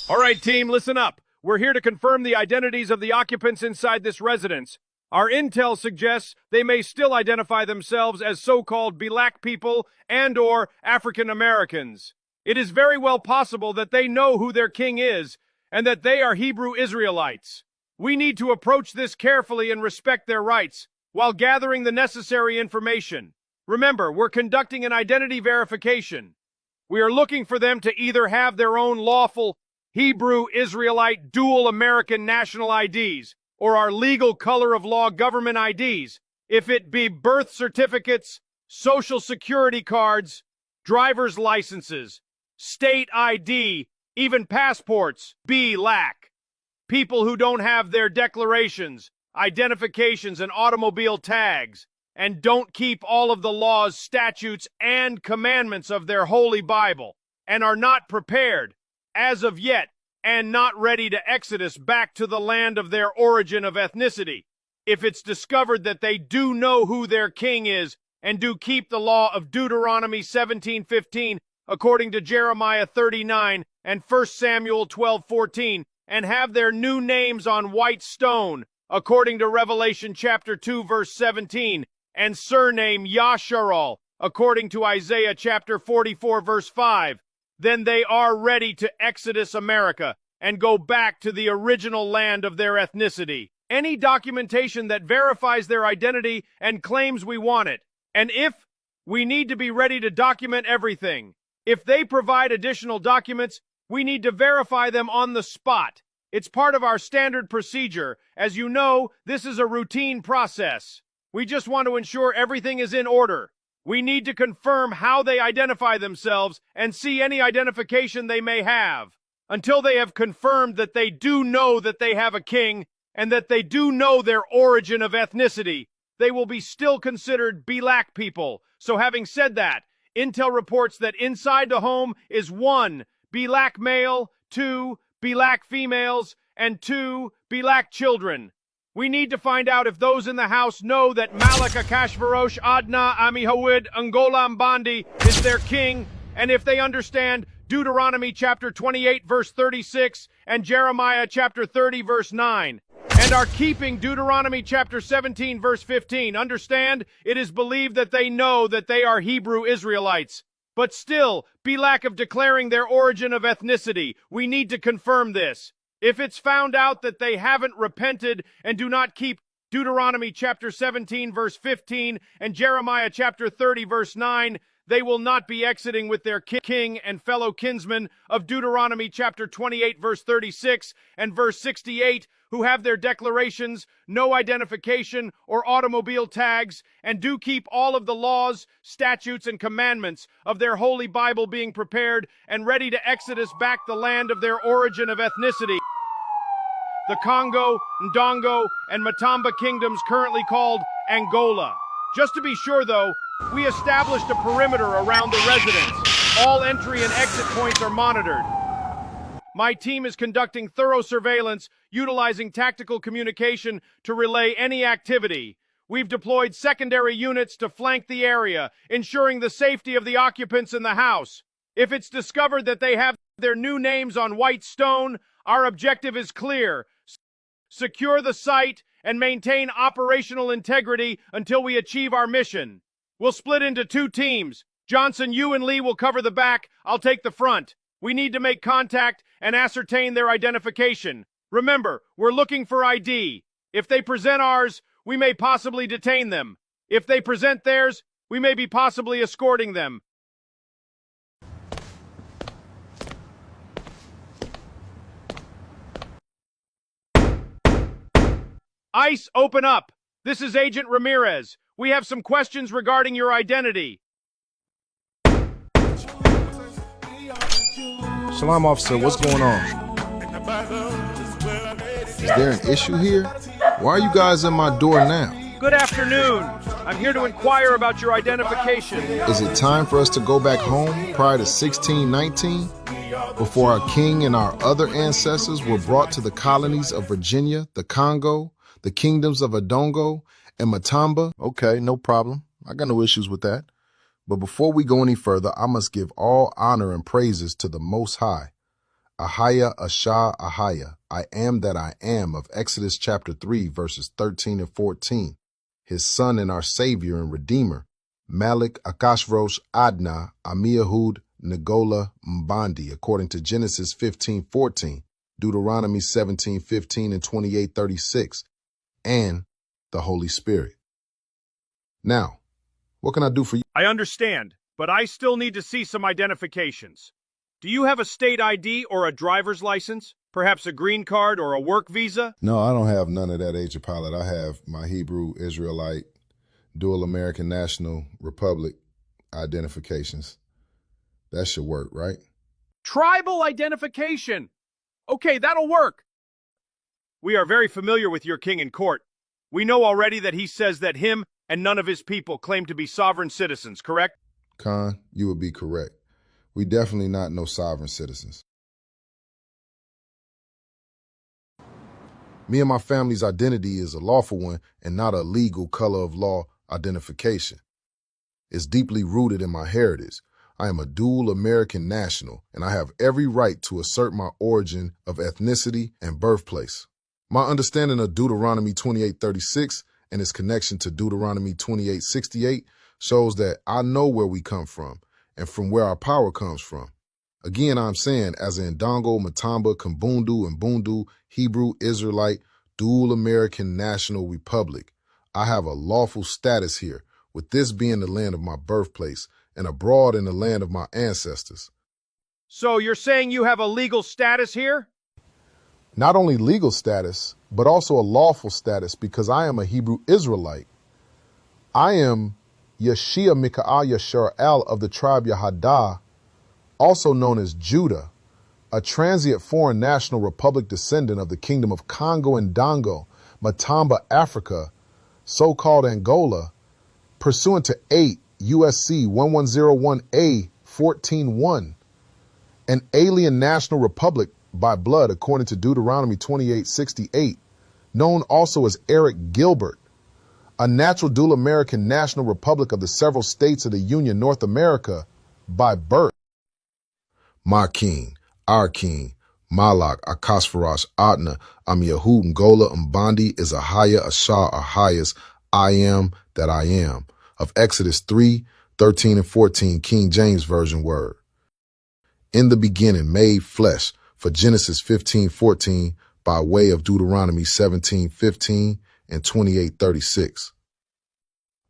All right, team, listen up. We're here to confirm the identities of the occupants inside this residence. Our intel suggests they may still identify themselves as so-called black people and/or African Americans. It is very well possible that they know who their king is and that they are Hebrew Israelites. We need to approach this carefully and respect their rights while gathering the necessary information. Remember, we're conducting an identity verification. We are looking for them to either have their own lawful Hebrew Israelite dual American national IDs or our legal color of law government IDs, if it be birth certificates, social security cards, driver's licenses, state ID, even passports, be lack. People who don't have their declarations, identifications, and automobile tags, and don't keep all of the laws, statutes, and commandments of their holy Bible, and are not prepared, as of yet, and not ready to exodus back to the land of their origin of ethnicity. If it's discovered that they do know who their king is and do keep the law of Deuteronomy 17:15 according to Jeremiah 39 and 1 Samuel 12:14 and have their new names on white stone according to Revelation chapter 2 verse 17 and surname YASHAR'AL according to Isaiah chapter 44 verse 5, then they are ready to exodus America and go back to the original land of their ethnicity. Any documentation that verifies their identity and claims we want it. And if we need to be ready to document everything. If they provide additional documents, we need to verify them on the spot. It's part of our standard procedure. As you know, this is a routine process. We just want to ensure everything is in order. We need to confirm how they identify themselves and see any identification they may have. Until they have confirmed that they do know that they have a king and that they do know their origin of ethnicity, they will be still considered black people. So having said that, intel reports that inside the home is 1 black male, 2 black females, and 2 black children. We need to find out if those in the house know that Malak Akashverosh Adna Amihawid Angola Mbandi is their king, and if they understand Deuteronomy chapter 28 verse 36 and Jeremiah chapter 30 verse 9, and are keeping Deuteronomy chapter 17 verse 15. Understand, it is believed that they know that they are Hebrew Israelites, but still be lack of declaring their origin of ethnicity. We need to confirm this. If it's found out that they haven't repented and do not keep Deuteronomy chapter 17 verse 15 and Jeremiah chapter 30 verse 9, they will not be exiting with their king and fellow kinsmen of Deuteronomy chapter 28 verse 36 and verse 68, who have their declarations, no identification or automobile tags, and do keep all of the laws, statutes, and commandments of their holy Bible, being prepared and ready to exodus back the land of their origin of ethnicity. The Congo, Ndongo, and Matamba kingdoms currently called Angola. Just to be sure, though, we established a perimeter around the residence. All entry and exit points are monitored. My team is conducting thorough surveillance, utilizing tactical communication to relay any activity. We've deployed secondary units to flank the area, ensuring the safety of the occupants in the house. If it's discovered that they have their new names on white stone, our objective is clear. Secure the site and maintain operational integrity until we achieve our mission. We'll split into 2 teams. Johnson, you and Lee will cover the back. I'll take the front. We need to make contact and ascertain their identification. Remember, we're looking for ID. If they present ours, we may possibly detain them. If they present theirs, we may be possibly escorting them. ICE, open up. This is Agent Ramirez. We have some questions regarding your identity. Shalom, officer. What's going on? Is there an issue here? Why are you guys at my door now? Good afternoon. I'm here to inquire about your identification. Is it time for us to go back home prior to 1619? Before our king and our other ancestors were brought to the colonies of Virginia, the Congo, the kingdoms of Adongo, and Matamba? Okay, no problem. I got no issues with that. But before we go any further, I must give all honor and praises to the Most High. Ahaya, Ashar, Ahaya, I am that I am of Exodus chapter 3, verses 13 and 14. His son and our Savior and Redeemer, Malik Akashvrosh Adna Amiyahud Nagola Mbandi, according to Genesis 15:14, Deuteronomy 17:15 and 28:36, and the Holy Spirit. Now, what can I do for you? I understand, but I still need to see some identifications. Do you have a state ID or a driver's license? Perhaps a green card or a work visa? No, I don't have none of that, Agent Pilot. I have my Hebrew Israelite dual American National Republic identifications. That should work, right? Tribal identification! Okay, that'll work. We are very familiar with your king in court. We know already that he says that him and none of his people claim to be sovereign citizens, correct? Khan, you would be correct. We definitely not no sovereign citizens. Me and my family's identity is a lawful one and not a legal color of law identification. It's deeply rooted in my heritage. I am a dual American national, and I have every right to assert my origin of ethnicity and birthplace. My understanding of Deuteronomy 28:36 and its connection to Deuteronomy 28:68 shows that I know where we come from and from where our power comes from. Again, I'm saying, as an Ndongo, Matamba, Kumbundu, and Bundu, Hebrew Israelite, dual American National Republic, I have a lawful status here, with this being the land of my birthplace and abroad in the land of my ancestors. So you're saying you have a legal status here? Not only legal status, but also a lawful status, because I am a Hebrew Israelite. I am YASHIYAH MIKA'AL YASHAR'AL of the tribe Yehudah, also known as Judah, a transient foreign national republic descendant of the kingdom of Congo and Dongo, Matamba, Africa, so-called Angola, pursuant to 8 USC 1101A 14:1, an alien national republic by blood according to Deuteronomy 28:68, known also as Eric Gilbert, a natural dual American national republic of the several states of the Union, North America, by birth. My king, our king, Malak Akasfarash Adna Amiyahud Ngola Mbandi is Ahaya Ashar Ahayas, I am that I am, of Exodus 3:13 and 14, King James Version word. In the beginning made flesh, for Genesis 15:14 by way of Deuteronomy 17:15 and 28:36.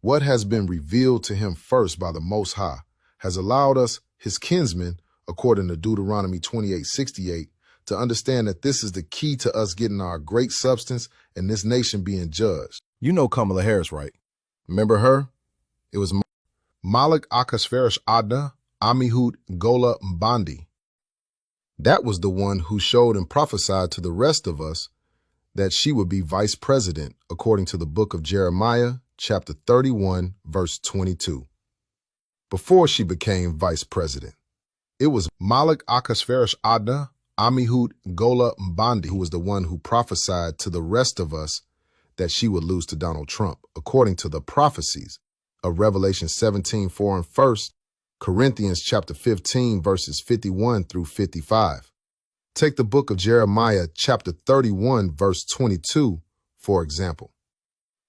What has been revealed to him first by the Most High has allowed us, his kinsmen, according to Deuteronomy 28:68, to understand that this is the key to us getting our great substance and this nation being judged. You know Kamala Harris, right? Remember her? It was Malik Akasfarash Adna Amihud Gola Mbandi. That was the one who showed and prophesied to the rest of us that she would be vice president, according to the book of Jeremiah, chapter 31, verse 22. Before she became vice president, it was Malik Akasfarash Adna Amihud Gola Mbandi who was the one who prophesied to the rest of us that she would lose to Donald Trump, according to the prophecies of Revelation 17:4 and 1 Corinthians chapter 15, verses 51 through 55. Take the book of Jeremiah chapter 31, verse 22, for example.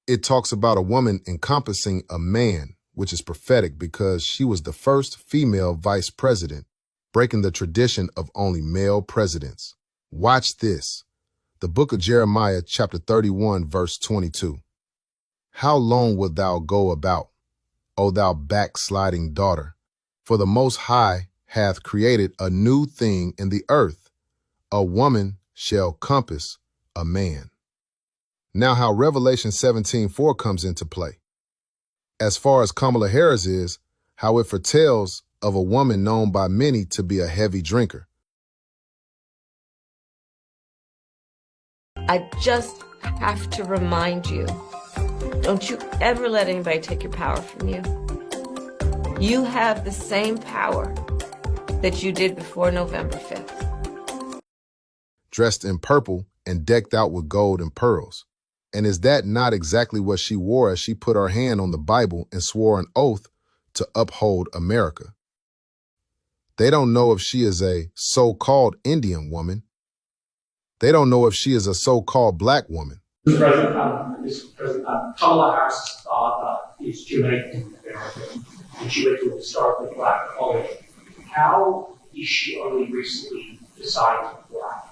It talks about a woman encompassing a man, which is prophetic because she was the first female vice president, breaking the tradition of only male presidents. Watch this. The book of Jeremiah chapter 31, verse 22. How long wilt thou go about, O thou backsliding daughter? For the Most High hath created a new thing in the earth. A woman shall compass a man. Now how Revelation 17:4 comes into play. As far as Kamala Harris is, how it foretells of a woman known by many to be a heavy drinker. I just have to remind you, don't you ever let anybody take your power from you. You have the same power that you did before November 5th. Dressed in purple and decked out with gold and pearls. And is that not exactly what she wore as she put her hand on the Bible and swore an oath to uphold America? They don't know if she is a so-called Indian woman. They don't know if she is a so-called black woman. President Kamala Harris's father is Jamaican American, and she went to a historically black college. How is she only recently decided black?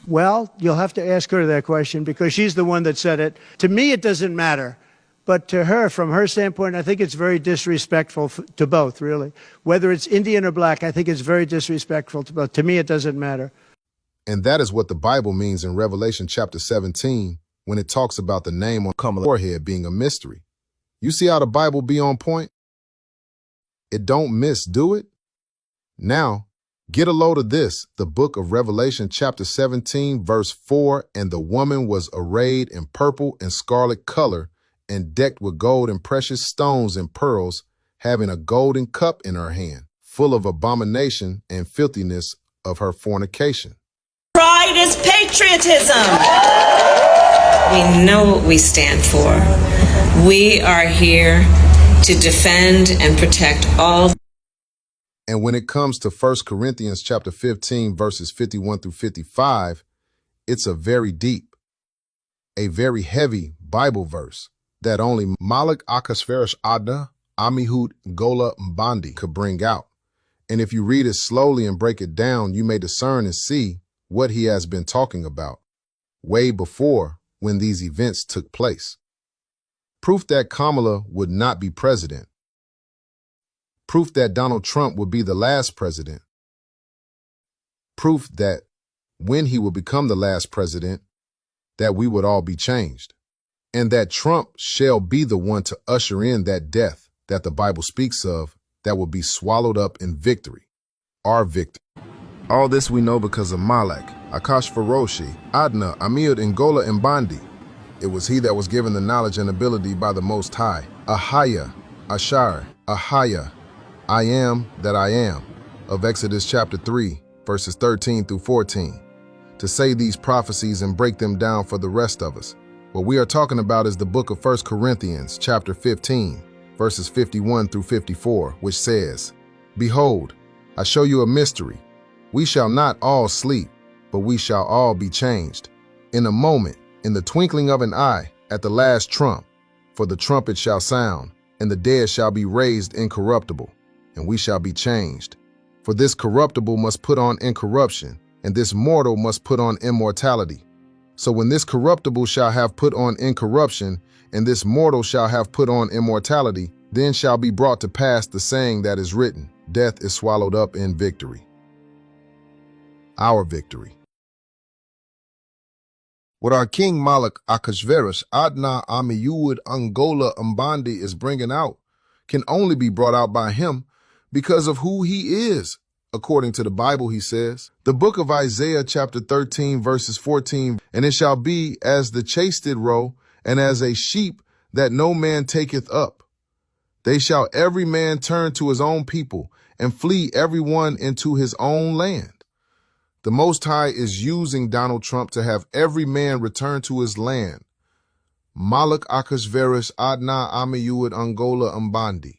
Well, you'll have to ask her that question because she's the one that said it. To me, it doesn't matter. But to her, from her standpoint, I think it's very disrespectful to both, really. Whether it's Indian or black, I think it's very disrespectful to both. To me, it doesn't matter. And that is what the Bible means in Revelation chapter 17 when it talks about the name on Kamala's forehead being a mystery. You see how the Bible be on point? It don't miss, do it? Now, get a load of this, the book of Revelation chapter 17 verse 4, and the woman was arrayed in purple and scarlet color and decked with gold and precious stones and pearls, having a golden cup in her hand, full of abomination and filthiness of her fornication. Pride is patriotism. We know what we stand for. We are here to defend and protect all. And when it comes to 1 Corinthians chapter 15, verses 51 through 55, it's a very deep, a very heavy Bible verse that only Malik Akasverish Adna Amihud Gola Mbandi could bring out. And if you read it slowly and break it down, you may discern and see what he has been talking about way before when these events took place. Proof that Kamala would not be president. Proof that Donald Trump would be the last president. Proof that when he would become the last president, that we would all be changed. And that Trump shall be the one to usher in that death that the Bible speaks of that will be swallowed up in victory, our victory. All this we know because of Malak, Akash Faroshi, Adna, Amir, Ngola, and Bandi. It was he that was given the knowledge and ability by the Most High. Ahaya, Ashar, Ahaya, I am that I am, of Exodus chapter 3, verses 13 through 14, to say these prophecies and break them down for the rest of us. What we are talking about is the book of 1 Corinthians chapter 15, verses 51 through 54, which says, Behold, I show you a mystery. We shall not all sleep, but we shall all be changed. In a moment, in the twinkling of an eye, at the last trump, for the trumpet shall sound, and the dead shall be raised incorruptible, and we shall be changed. For this corruptible must put on incorruption, and this mortal must put on immortality. So when this corruptible shall have put on incorruption, and this mortal shall have put on immortality, then shall be brought to pass the saying that is written, Death is swallowed up in victory. Our victory. What our King Malik Akashverosh Adna Amiyud Angola Mbandi is bringing out can only be brought out by him because of who he is. According to the Bible, he says, the book of Isaiah chapter 13, verses 14, and it shall be as the chasted roe, and as a sheep that no man taketh up. They shall every man turn to his own people, and flee every one into his own land. The Most High is using Donald Trump to have every man return to his land. Malik Akashverosh Adna Amiyud Angola Mbandi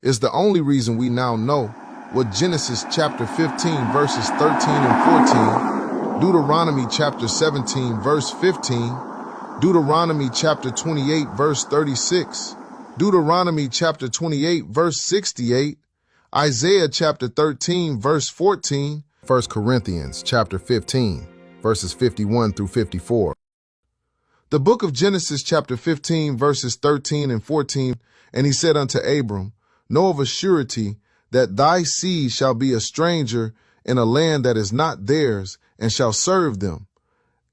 is the only reason we now know what Genesis chapter 15 verses 13 and 14, Deuteronomy chapter 17 verse 15, Deuteronomy chapter 28 verse 36, Deuteronomy chapter 28 verse 68, Isaiah chapter 13 verse 14, 1 Corinthians chapter 15 verses 51 through 54. The book of Genesis chapter 15 verses 13 and 14, and he said unto Abram, Know of a surety that thy seed shall be a stranger in a land that is not theirs, and shall serve them,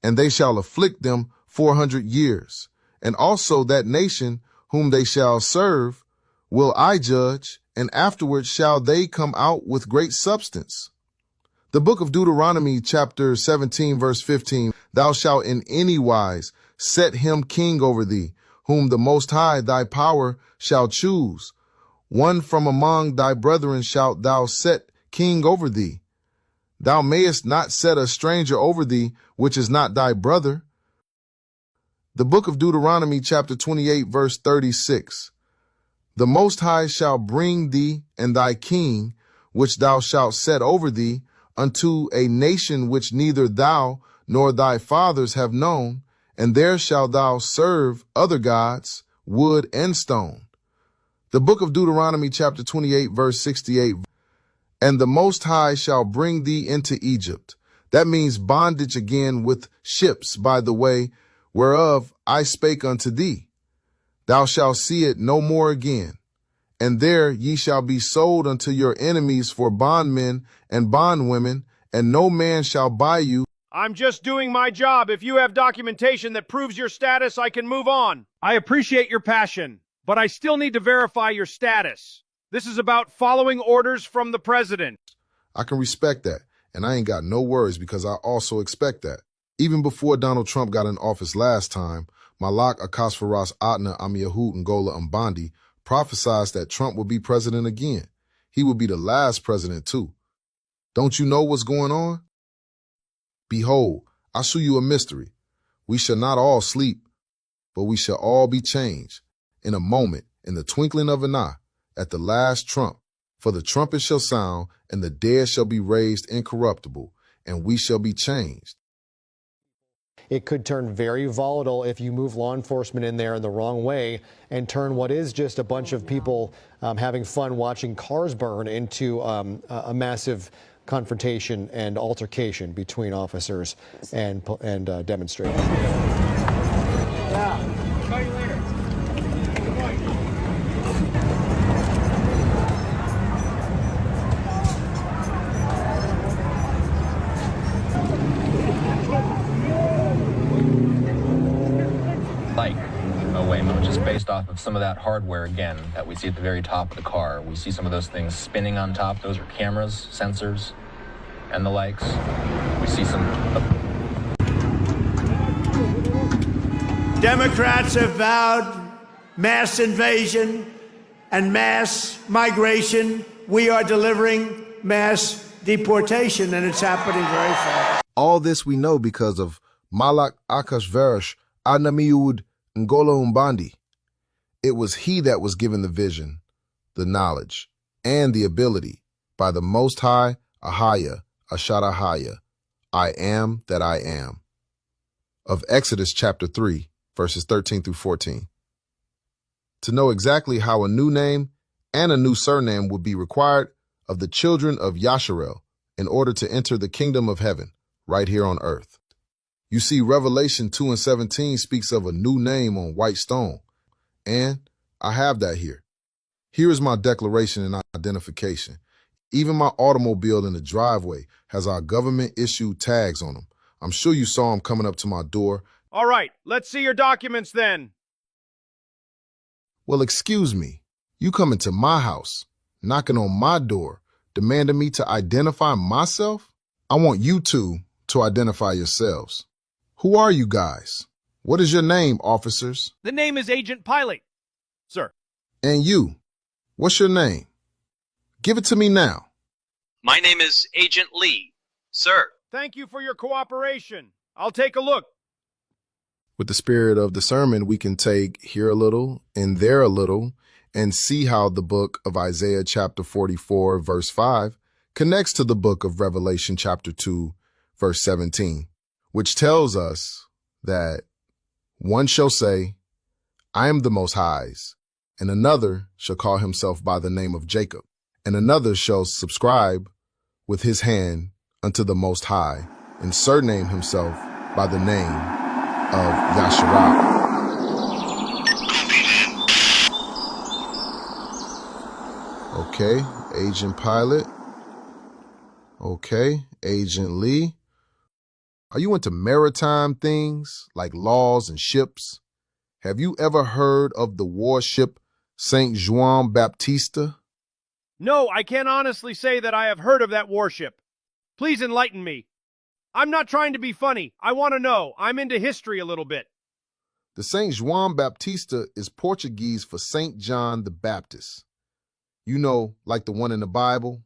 and they shall afflict them 400 years. And also that nation whom they shall serve will I judge, and afterwards shall they come out with great substance. The book of Deuteronomy chapter 17 verse 15, Thou shalt in any wise set him king over thee, whom the Most High thy power shall choose. One from among thy brethren shalt thou set king over thee. Thou mayest not set a stranger over thee, which is not thy brother. The book of Deuteronomy chapter 28 verse 36. The Most High shall bring thee and thy king which thou shalt set over thee, unto a nation which neither thou nor thy fathers have known, and there shalt thou serve other gods, wood and stone. The book of Deuteronomy chapter 28, verse 68, and the Most High shall bring thee into Egypt. That means bondage again with ships, by the way, whereof I spake unto thee. Thou shalt see it no more again. And there ye shall be sold unto your enemies for bondmen and bondwomen, and no man shall buy you. I'm just doing my job. If you have documentation that proves your status, I can move on. I appreciate your passion, but I still need to verify your status. This is about following orders from the president. I can respect that, and I ain't got no worries because I also expect that. Even before Donald Trump got in office last time, Malak Akasfaras Atna Amiyahu Ngola Mbandi prophesied that Trump would be president again. He would be the last president too. Don't you know what's going on? Behold, I shew you a mystery. We shall not all sleep, but we shall all be changed in a moment, in the twinkling of an eye, at the last trump. For the trumpet shall sound, and the dead shall be raised incorruptible, and we shall be changed. It could turn very volatile if you move law enforcement in there in the wrong way and turn what is just a bunch of people having fun watching cars burn into a massive confrontation and altercation between officers and demonstrators. Yeah. Call you later. Like a Waymo, just based off of some of that hardware again that we see at the very top of the car. We see some of those things spinning on top. Those are cameras, sensors, and the likes. We see some... Democrats have vowed mass invasion and mass migration. We are delivering mass deportation, and it's happening very fast. All this we know because of Malak Akasfaras Adnamiud Ngola Mbandi. It was he that was given the vision, the knowledge, and the ability by the Most High, Ahaya, YASHAR'AL, I am that I am. Of Exodus chapter 3, verses 13 through 14. To know exactly how a new name and a new surname would be required of the children of YASHAR'AL in order to enter the kingdom of heaven right here on earth. You see, Revelation 2 and 17 speaks of a new name on white stone, and I have that here. Here is my declaration and identification. Even my automobile in the driveway has our government-issued tags on them. I'm sure you saw them coming up to my door. All right, let's see your documents then. Well, excuse me. You coming to my house, knocking on my door, demanding me to identify myself? I want you two to identify yourselves. Who are you guys? What is your name, officers? The name is Agent Pilot, sir. And you, what's your name? Give it to me now. My name is Agent Lee, sir. Thank you for your cooperation. I'll take a look. With the spirit of discernment, we can take here a little and there a little and see how the book of Isaiah chapter 44, verse 5 connects to the book of Revelation chapter 2, verse 17, which tells us that one shall say, I am the Most High's, and another shall call himself by the name of Jacob, and another shall subscribe with his hand unto the Most High, and surname himself by the name of YASHAR'AL. Okay, Agent Pilot. Okay, Agent Lee. Are you into maritime things like laws and ships? Have you ever heard of the warship Saint Juan Baptista? No, I can't honestly say that I have heard of that warship. Please enlighten me. I'm not trying to be funny. I want to know. I'm into history a little bit. The Saint Juan Baptista is Portuguese for Saint John the Baptist. You know, like the one in the Bible?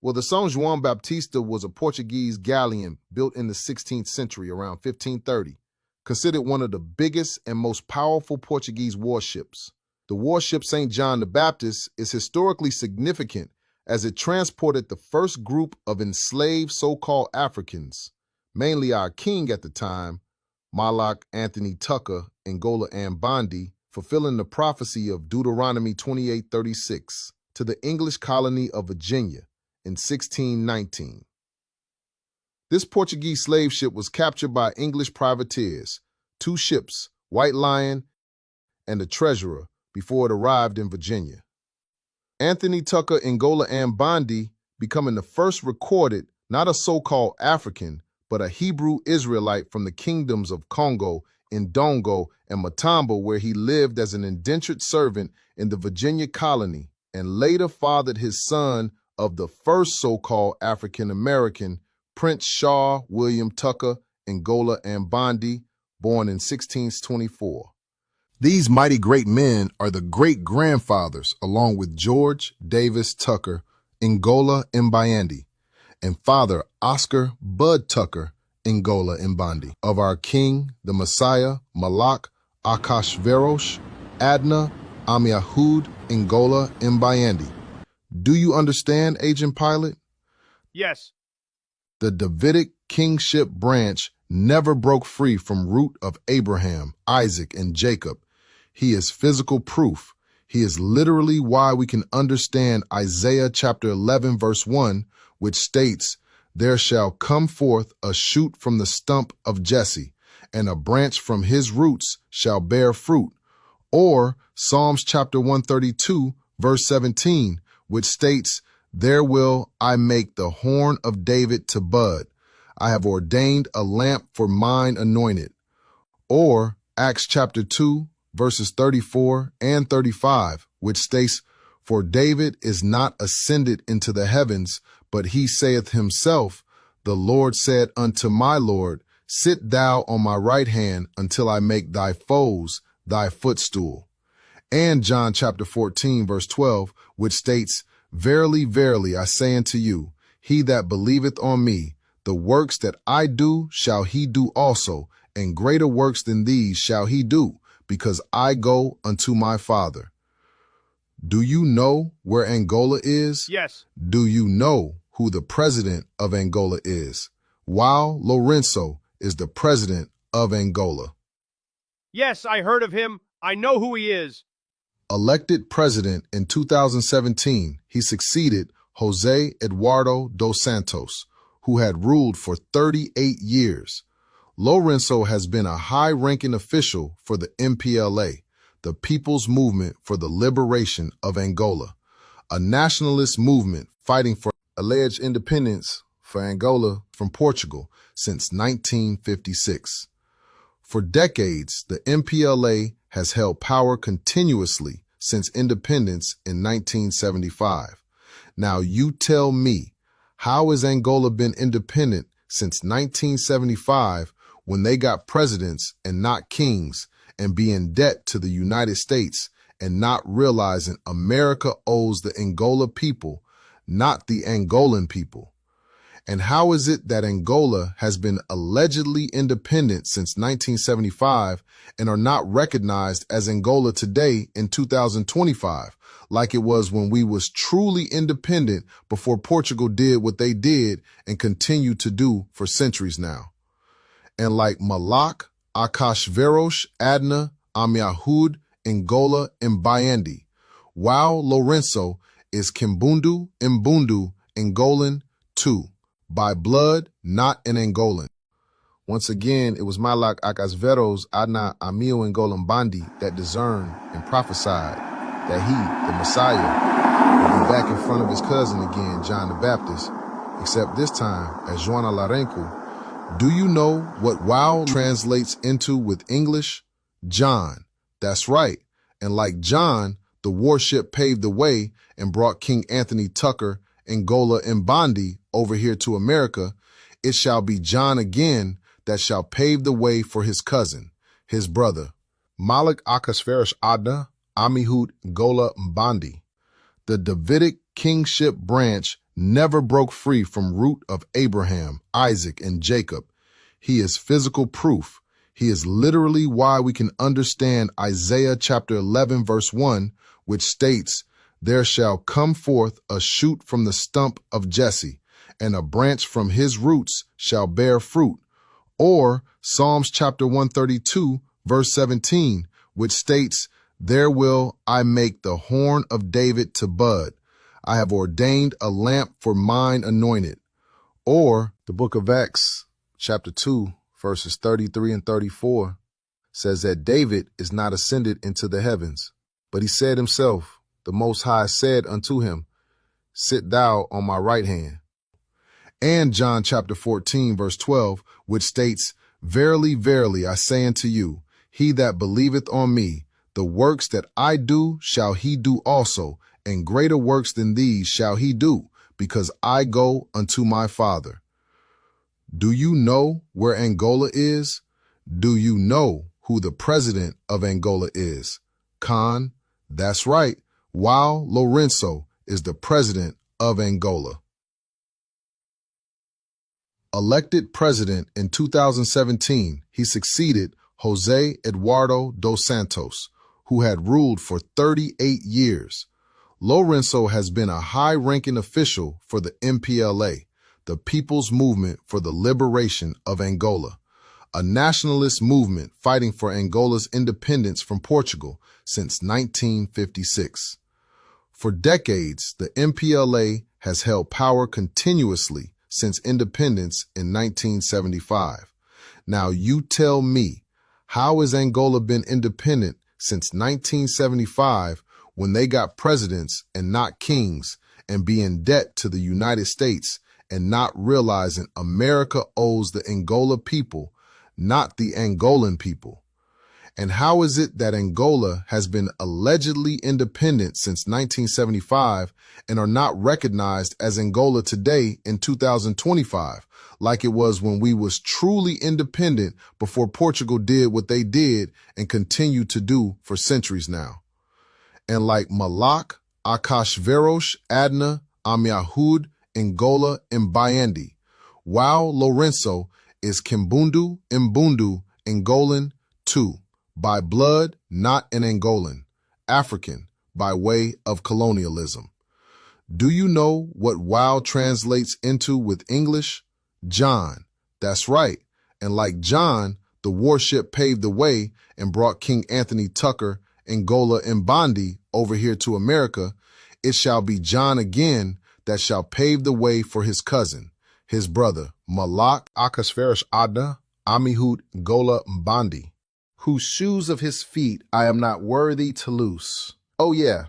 Well, the Saint Juan Baptista was a Portuguese galleon built in the 16th century, around 1530, considered one of the biggest and most powerful Portuguese warships. The warship Saint John the Baptist is historically significant as it transported the first group of enslaved so-called Africans, mainly our king at the time, Malak Anthony Tucker Ngola Mbandi, fulfilling the prophecy of Deuteronomy 28:36 to the English colony of Virginia in 1619. This Portuguese slave ship was captured by English privateers, 2 ships, White Lion and the Treasurer, before it arrived in Virginia. Anthony Tucker Ngola Mbandi becoming the first recorded, not a so-called African, but a Hebrew Israelite from the kingdoms of Congo, Ndongo, and Matambo, where he lived as an indentured servant in the Virginia colony and later fathered his son of the first so-called African-American, Prince Shaw William Tucker Ngola Mbandi, born in 1624. These mighty great men are the great-grandfathers, along with George Davis Tucker Ngola Mbandi and Father Oscar Bud Tucker Ngola Mbandi, of our King, the Messiah, Malak Akashverosh Adna Amiahud Ngola Mbandi. Do you understand, Agent Pilot? Yes. The Davidic kingship branch never broke free from root of Abraham, Isaac, and Jacob. He is physical proof. He is literally why we can understand Isaiah chapter 11, verse 1, which states, "There shall come forth a shoot from the stump of Jesse, and a branch from his roots shall bear fruit." Or Psalms chapter 132, verse 17, which states, "There will I make the horn of David to bud. I have ordained a lamp for mine anointed." Or Acts chapter 2, verses 34 and 35, which states, "For David is not ascended into the heavens, but he saith himself, the Lord said unto my Lord, Sit thou on my right hand until I make thy foes thy footstool." And John chapter 14, verse 12, which states, "Verily, verily, I say unto you, he that believeth on me, the works that I do shall he do also, and greater works than these shall he do, because I go unto my Father." Do you know where Angola is? Yes. Do you know who the president of Angola is? João Lourenço is the president of Angola. Yes, I heard of him. I know who he is. Elected president in 2017, he succeeded Jose Eduardo dos Santos, who had ruled for 38 years. Lourenço has been a high-ranking official for the MPLA, the People's Movement for the Liberation of Angola, a nationalist movement fighting for alleged independence for Angola from Portugal since 1956. For decades, the MPLA has held power continuously since independence in 1975. Now you tell me, how has Angola been independent since 1975 when they got presidents and not kings, and be in debt to the United States and not realizing America owes the Angola people, not the Angolan people? And how is it that Angola has been allegedly independent since 1975 and are not recognized as Angola today in 2025, like it was when we was truly independent before Portugal did what they did and continue to do for centuries now? And like Malak Akashverosh Adna Amiahud Ngola Mbandi, João Lourenço is Kimbundu Mbundu Angolan too, by blood, not an Angolan. Once again, it was Malak Akashverosh Adna Amiahud Ngola Mbandi that discerned and prophesied that he, the Messiah, would be back in front of his cousin again, John the Baptist, except this time as Joana Lourenço. Do you know what wow translates into with English? John. That's right. And like John, the warship paved the way and brought King Anthony Tucker Ngola Mbandi over here to America, it shall be John again that shall pave the way for his cousin, his brother, Malak Akashverosh Adna Amiahud Ngola Mbandi. The Davidic kingship branch never broke free from root of Abraham, Isaac, and Jacob. He is physical proof. He is literally why we can understand Isaiah chapter 11, verse 1, which states, there shall come forth a shoot from the stump of Jesse, and a branch from his roots shall bear fruit. Or Psalms chapter 132, verse 17, which states, there will I make the horn of David to bud. I have ordained a lamp for mine anointed. Or the book of Acts, chapter 2, verses 33 and 34, says that David is not ascended into the heavens, but he said himself, the Most High said unto him, sit thou on my right hand. And John chapter 14, verse 12, which states, verily, verily, I say unto you, he that believeth on me, the works that I do shall he do also, and greater works than these shall he do, because I go unto my Father. Do you know where Angola is? Do you know who the president of Angola is? Khan, that's right. João Lourenço is the president of Angola. Elected president in 2017, he succeeded José Eduardo dos Santos, who had ruled for 38 years. Lourenço has been a high-ranking official for the MPLA, the People's Movement for the Liberation of Angola, a nationalist movement fighting for Angola's independence from Portugal since 1956. For decades, the MPLA has held power continuously since independence in 1975. Now you tell me, how has Angola been independent since 1975 when they got presidents and not kings and be in debt to the United States and not realizing America owes the Angola people, not the Angolan people? And how is it that Angola has been allegedly independent since 1975 and are not recognized as Angola today in 2025, like it was when we was truly independent before Portugal did what they did and continue to do for centuries now? And like Malak, Akashverosh, Adna, Amiahud, Angola, and Bayandi, João Lourenço is Kimbundu, Mbundu, Angolan too. By blood, not an Angolan, African, by way of colonialism. Do you know what wow translates into with English? John. That's right. And like John, the warship paved the way and brought King Anthony Tucker, Angola, and Bondi over here to America, it shall be John again that shall pave the way for his cousin, his brother, Malak Akasferish Adna, Amihud Gola Mbandi, whose shoes of his feet I am not worthy to loose. Oh yeah,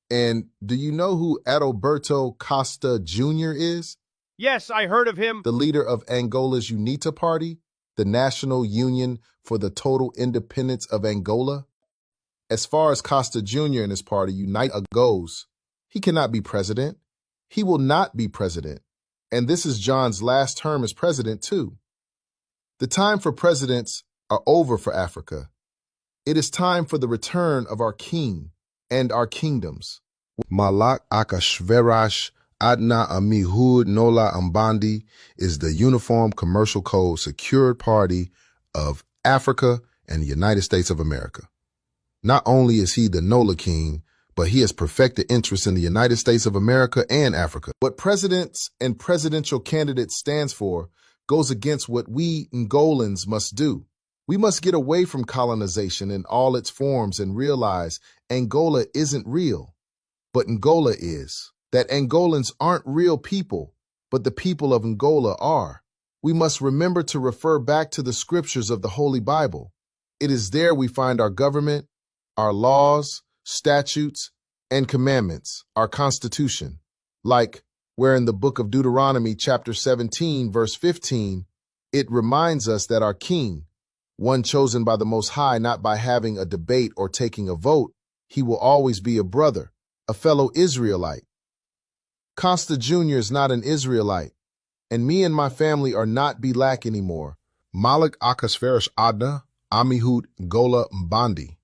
and do you know who Adalberto Costa Jr. is? Yes, I heard of him. The leader of Angola's UNITA party, the National Union for the Total Independence of Angola. As far as Costa Jr. and his party UNITA goes, he cannot be president. He will not be president. And this is John's last term as president too. The time for presidents are over for Africa. It is time for the return of our king and our kingdoms. Malak Akashverash Adna Amihud Nola Mbandi is the Uniform Commercial Code Secured Party of Africa and the United States of America. Not only is he the Nola king, but he has perfected interests in the United States of America and Africa. What presidents and presidential candidates stands for goes against what we Angolans must do. We must get away from colonization in all its forms and realize Angola isn't real, but Angola is. That Angolans aren't real people, but the people of Angola are. We must remember to refer back to the scriptures of the Holy Bible. It is there we find our government, our laws, statutes, and commandments, our constitution. Like where in the book of Deuteronomy chapter 17, verse 15, it reminds us that our king, one chosen by the Most High, not by having a debate or taking a vote, he will always be a brother, a fellow Israelite. Costa Jr. is not an Israelite, and me and my family are not Belak anymore. Malik Akasferish Adna, Amihud Gola Mbandi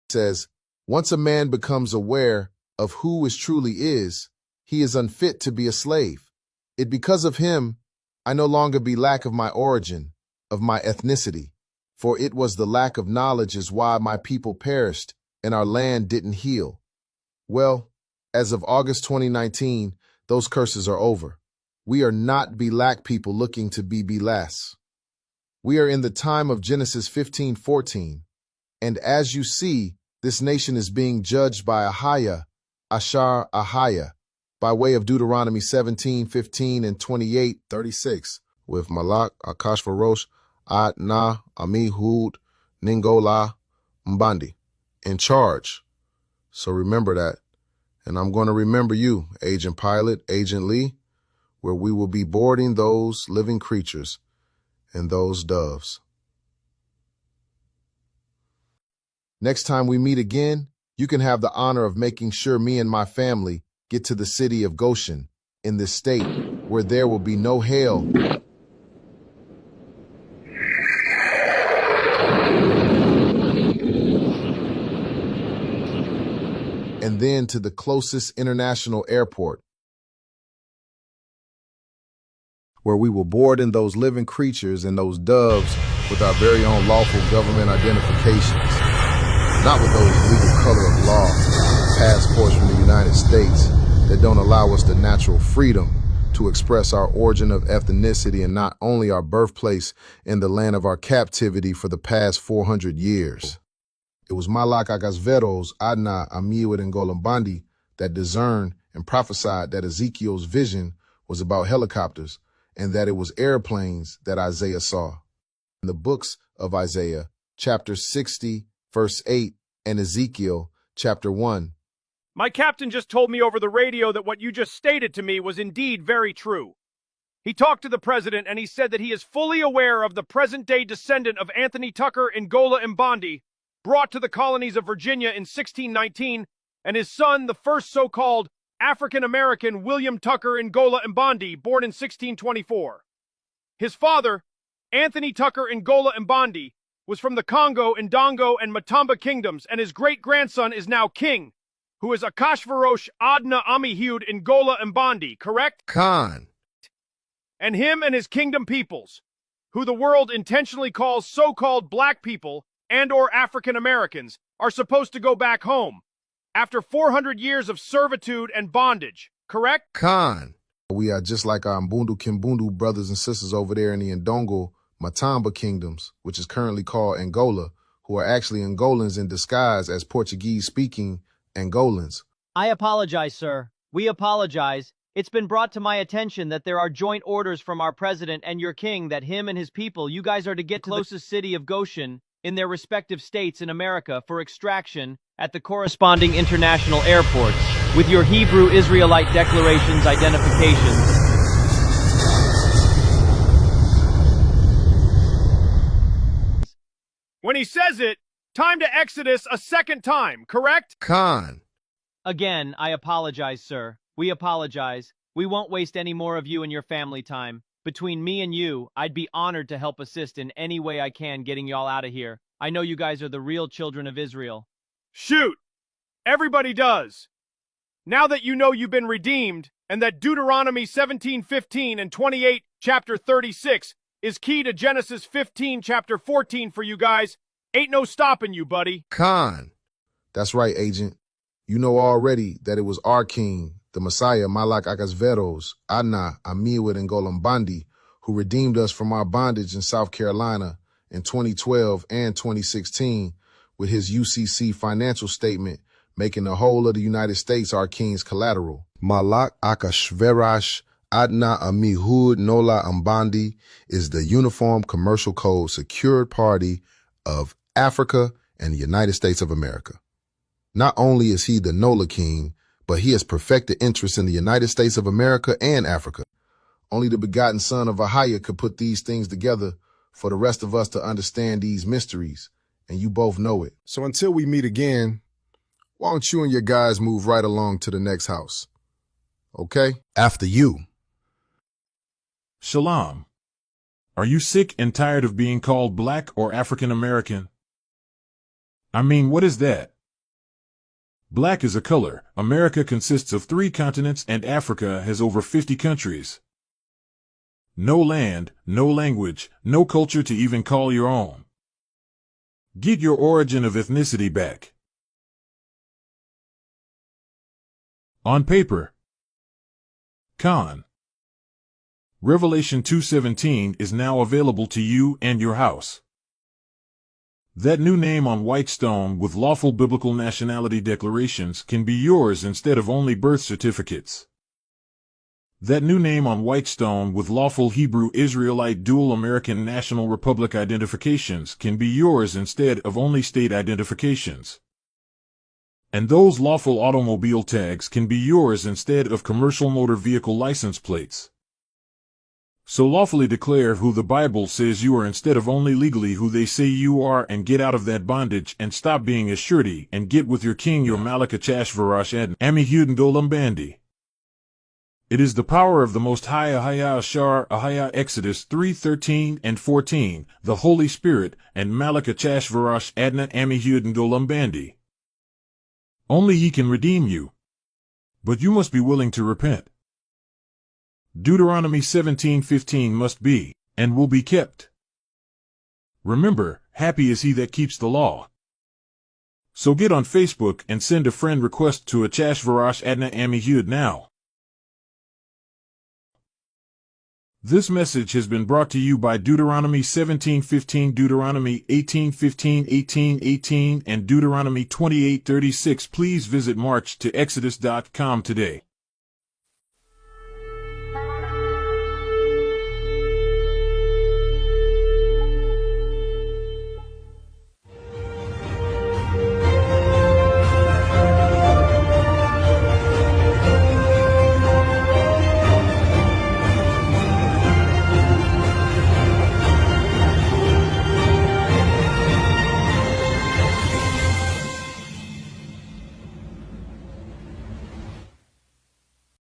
says, once a man becomes aware of who is truly is, he is unfit to be a slave. It because of him, I no longer be lack of my origin, of my ethnicity, for it was the lack of knowledge is why my people perished and our land didn't heal. Well, As of August 2019, those curses are over. We are not black people looking to be less. We are in the time of Genesis 15:14, and as you see, this nation is being judged by Ahaya, Ahaya, by way of Deuteronomy 17:15 and 28:36, with Malak, Akashvarosh, Adna, Amihud, Ningola, Mbandi in charge. So remember that. And I'm going to remember you, Agent Pilot, Agent Lee, where we will be boarding those living creatures and those doves. Next time we meet again, you can have the honor of making sure me and my family get to the city of Goshen in this state where there will be no hail. And then to the closest international airport, where we will board in those living creatures and those doves with our very own lawful government identifications, not with those legal color of law passports from the United States that don't allow us the natural freedom to express our origin of ethnicity and not only our birthplace in the land of our captivity for the past 400 years. It was Malak Agasveros, Adna, Amiwid, and Golambandi that discerned and prophesied that Ezekiel's vision was about helicopters and that it was airplanes that Isaiah saw. In the books of Isaiah, chapter 60, verse 8, and Ezekiel, chapter 1. My captain just told me over the radio that what you just stated to me was indeed very true. He talked to the president and he said that he is fully aware of the present-day descendant of Anthony Tucker Ngola Mbandi, brought to the colonies of Virginia in 1619, and his son, the first so-called African-American William Tucker Ngola Mbandi, born in 1624. His father, Anthony Tucker Ngola Mbandi, was from the Congo, Ndongo, and Matamba kingdoms, and his great-grandson is now king, who is Akashvarosh Adna Amihud Ngola Mbandi, correct? Khan. And him and his kingdom peoples, who the world intentionally calls so-called black people and or African Americans, are supposed to go back home after 400 years of servitude and bondage, correct? Khan. We are just like our Mbundu Kimbundu brothers and sisters over there in the Ndongo, Matamba kingdoms, which is currently called Angola, who are actually Angolans in disguise as Portuguese-speaking Angolans. I apologize, sir. We apologize. It's been brought to my attention that there are joint orders from our president and your king that him and his people, you guys are to get to the closest city of Goshen in their respective states in America for extraction at the corresponding international airports with your Hebrew Israelite declarations identifications. When he says it, time to Exodus a second time, correct? Khan. Again, I apologize, sir. We apologize. We won't waste any more of you and your family time. Between me and you, I'd be honored to help assist in any way I can getting y'all out of here. I know you guys are the real children of Israel. Shoot! Everybody does. Now that you know you've been redeemed, and that Deuteronomy 17:15 and 28, chapter 36, is key to Genesis 15, chapter 14 for you guys, ain't no stopping you, buddy. Khan. That's right, Agent. You know already that it was our king, the Messiah, Malak Agasveros, Adna, Amiwid, and Golambandi, who redeemed us from our bondage in South Carolina in 2012 and 2016 with his UCC financial statement, making the whole of the United States our king's collateral. Malak Akashverash Adna Amihud Nola Mbandi is the Uniform Commercial Code Secured Party of Africa and the United States of America. Not only is he the Nola King, but he has perfected interests in the United States of America and Africa. Only the begotten son of Ahaya could put these things together for the rest of us to understand these mysteries, and you both know it. So until we meet again, why don't you and your guys move right along to the next house? Okay? After you. Shalom. Are you sick and tired of being called black or African American? I mean, what is that? Black is a color. America consists of 3 continents and Africa has over 50 countries. No land, no language, no culture to even call your own. Get your origin of ethnicity back. On paper. Con. Revelation 2:17 is now available to you and your house. That new name on white stone with lawful biblical nationality declarations can be yours instead of only birth certificates. That new name on white stone with lawful Hebrew Israelite dual American National Republic identifications can be yours instead of only state identifications. And those lawful automobile tags can be yours instead of commercial motor vehicle license plates. So lawfully declare who the Bible says you are instead of only legally who they say you are, and get out of that bondage and stop being a surety and get with your king, your YASHAR'AL Adn Amihud Golam Bandi. It is the power of the Most High YASHAR'AL Exodus 3:13 and 14, the Holy Spirit, and YASHAR'AL Adna Amihud Golam Bandi. Only He can redeem you. But you must be willing to repent. Deuteronomy 17:15 must be, and will be kept. Remember, happy is he that keeps the law. So get on Facebook and send a friend request to YASHAR'AL Adna Amihud now. This message has been brought to you by Deuteronomy 17:15, Deuteronomy 18:15, 18:18, and Deuteronomy 28:36. Please visit marchtexodus.com today.